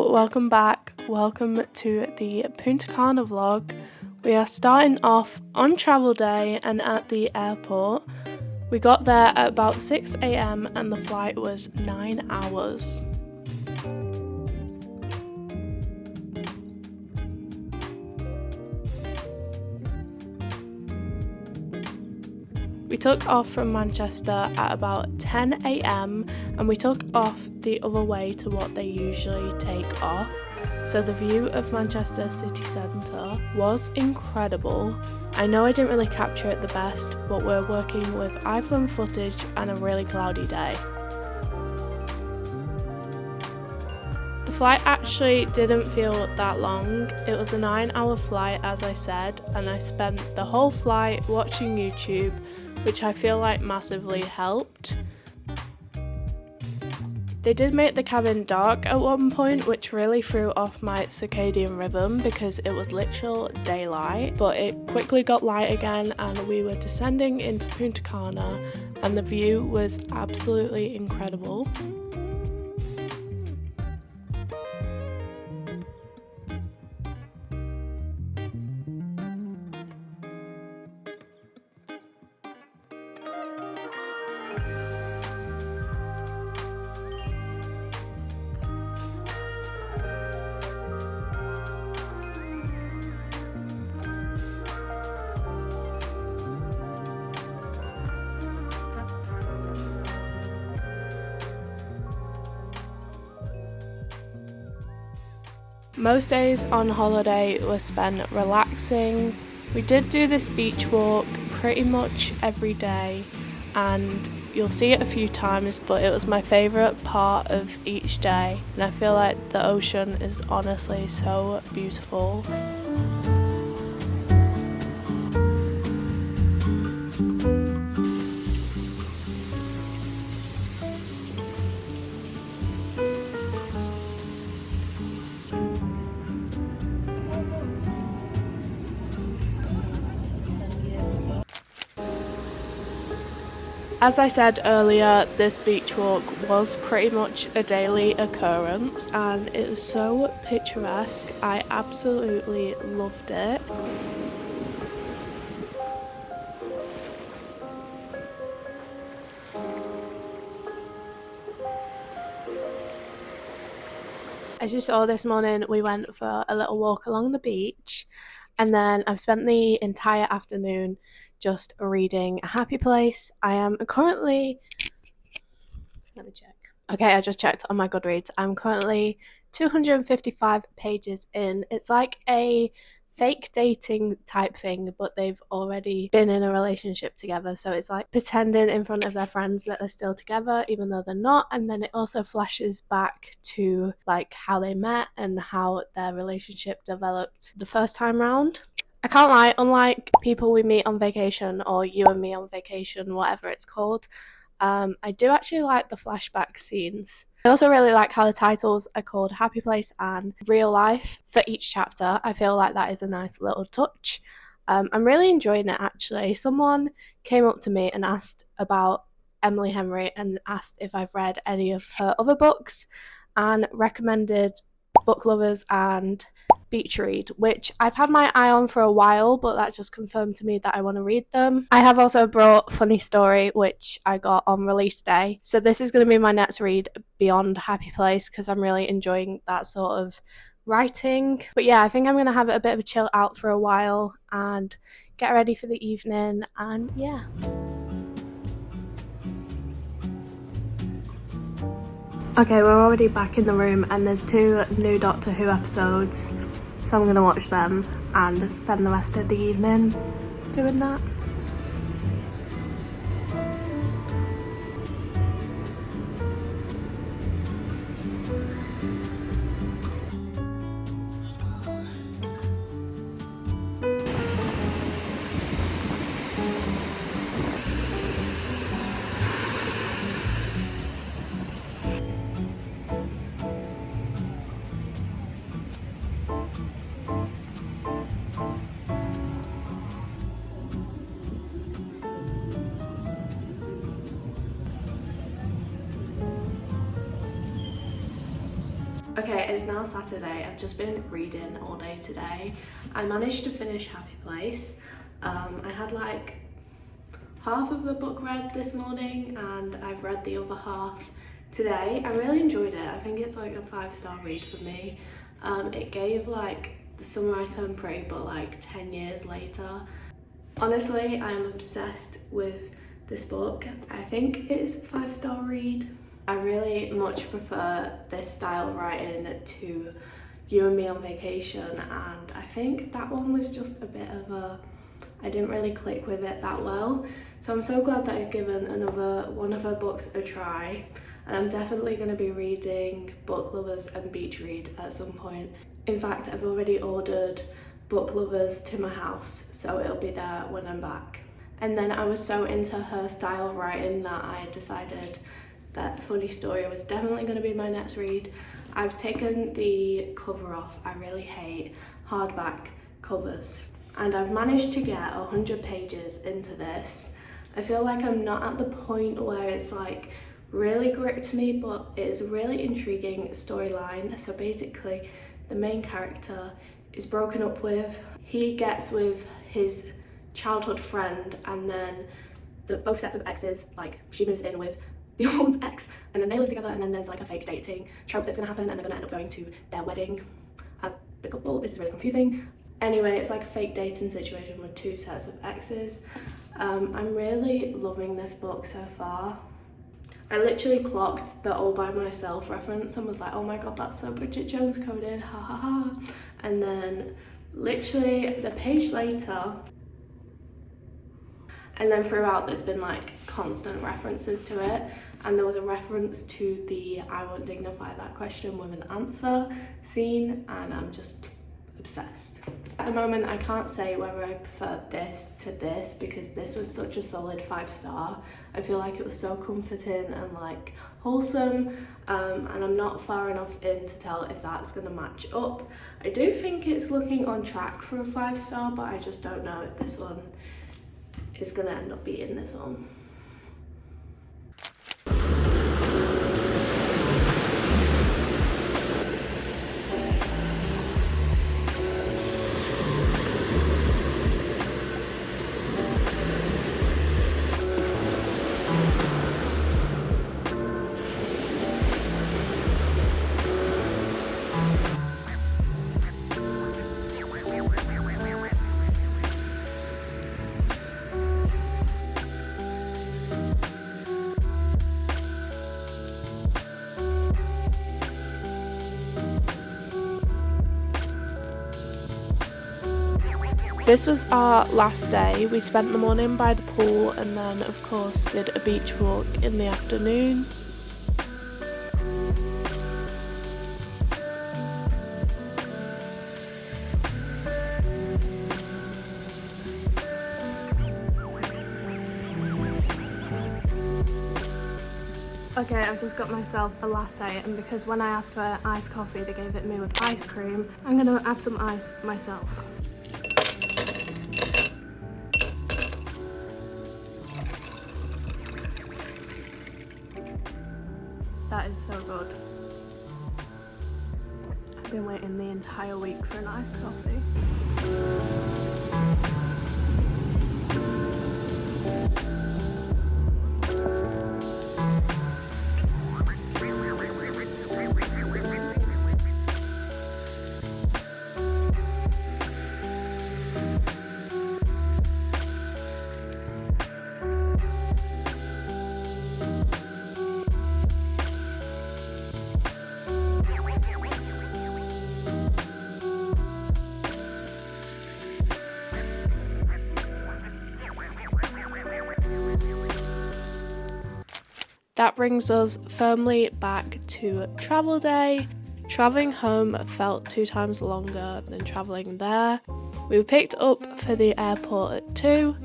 Hello, welcome back. Welcome to the Punta Cana vlog. We are starting off on travel day and at the airport. We got there at about 6 AM and the flight was 9 hours. We took off from Manchester at about 10 AM and we took off the other way to what they usually take off. So the view of Manchester city centre was incredible. I know I didn't really capture it the best, but we're working with iPhone footage and a really cloudy day. The flight actually didn't feel that long. It was a 9-hour flight, as I said, and I spent the whole flight watching YouTube, which I feel like massively helped. They did make the cabin dark at one point, which really threw off my circadian rhythm because it was literal daylight, but it quickly got light again and we were descending into Punta Cana and the view was absolutely incredible. Most days on holiday were spent relaxing. We did do this beach walk pretty much every day and you'll see it a few times, but it was my favourite part of each day and I feel like the ocean is honestly so beautiful. As I said earlier, this beach walk was pretty much a daily occurrence and it was so picturesque. I absolutely loved it. As you saw this morning, we went for a little walk along the beach and then I've spent the entire afternoon just reading A Happy Place. I am currently, let me check. Okay, I just checked on my Goodreads. I'm currently 255 pages in. It's like a fake dating type thing, but they've already been in a relationship together, so it's like pretending in front of their friends that they're still together even though they're not, and then it also flashes back to like how they met and how their relationship developed the first time round. I can't lie, unlike people we meet on vacation or you and me on vacation, whatever it's called, I do actually like the flashback scenes. I also really like how the titles are called Happy Place and Real Life for each chapter. I feel like that is a nice little touch. I'm really enjoying it actually. Someone came up to me and asked about Emily Henry and asked if I've read any of her other books and recommended Book Lovers and Beach Read, which I've had my eye on for a while, but that just confirmed to me that I want to read them. I have also brought Funny Story, which I got on release day, so this is going to be my next read beyond Happy Place because I'm really enjoying that sort of writing. But yeah, I think I'm going to have a bit of a chill out for a while and get ready for the evening, and yeah. Okay, we're already back in the room and there's 2 new Doctor Who episodes, so I'm going to watch them and spend the rest of the evening doing that. Okay, it's now Saturday. I've just been reading all day today. I managed to finish Happy Place. I had like half of the book read this morning and I've read the other half today. I really enjoyed it. I think it's like a 5-star read for me. It gave like the summer I turned pretty, but like 10 years later. Honestly, I am obsessed with this book. I think it is a 5-star read. I really much prefer this style of writing to You and Me on Vacation, and I think that one was just a bit of a, I didn't really click with it that well. So I'm so glad that I've given another one of her books a try, and I'm definitely going to be reading Book Lovers and Beach Read at some point. In fact, I've already ordered Book Lovers to my house, so it'll be there when I'm back. And then I was so into her style of writing that I decided that Funny Story was definitely going to be my next read. I've taken the cover off. I really hate hardback covers. And I've managed to get 100 pages into this. I feel like I'm not at the point where it's like really gripped me, but it is a really intriguing storyline. So basically, the main character is broken up with. He gets with his childhood friend, and then both sets of exes, like she moves in with the other one's ex, and then they live together, and then there's like a fake dating trope that's gonna happen, and they're gonna end up going to their wedding as the couple. This is really confusing. Anyway, it's like a fake dating situation with 2 sets of exes. I'm really loving this book so far. I literally clocked the All By Myself reference and was like, oh my god, that's so Bridget Jones coded, ha ha ha. And then literally the page later, and then throughout there's been like constant references to it, and there was a reference to the I won't dignify that question with an answer scene, and I'm just obsessed. At the moment I can't say whether I prefer this to this, because this was such a solid 5-star. I feel like it was so comforting and like wholesome, and I'm not far enough in to tell if that's going to match up. I do think it's looking on track for a 5-star, but I just don't know if this one is going to end up beating this one. This was our last day. We spent the morning by the pool and then of course did a beach walk in the afternoon. Okay, I've just got myself a latte, and because when I asked for iced coffee they gave it me with ice cream, I'm gonna add some ice myself. That is so good. I've been waiting the entire week for an iced coffee. That brings us firmly back to travel day. Travelling home felt 2 times longer than travelling there. We were picked up for the airport at 2,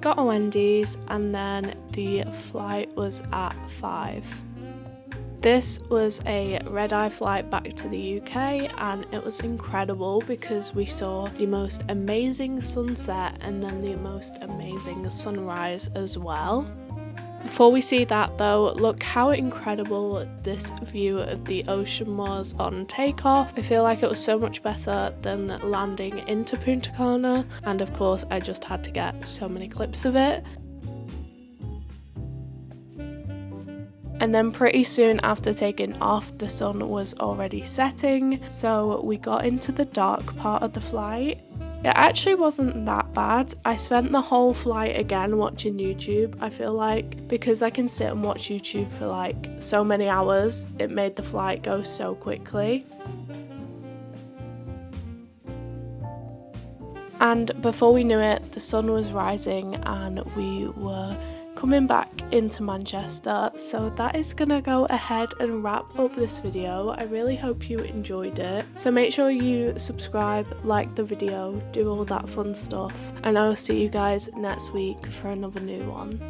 got a Wendy's, and then the flight was at 5. This was a red-eye flight back to the UK, and it was incredible because we saw the most amazing sunset and then the most amazing sunrise as well. Before we see that though, look how incredible this view of the ocean was on takeoff. I feel like it was so much better than landing into Punta Cana, and of course I just had to get so many clips of it. And then pretty soon after taking off, the sun was already setting, so we got into the dark part of the flight. It actually wasn't that bad. I spent the whole flight again watching YouTube. I feel like because I can sit and watch YouTube for like so many hours, it made the flight go so quickly. And before we knew it, the sun was rising and we were coming back into Manchester. So that is gonna go ahead and wrap up this video. I really hope you enjoyed it. So make sure you subscribe, like the video, do all that fun stuff, and I will see you guys next week for another new one.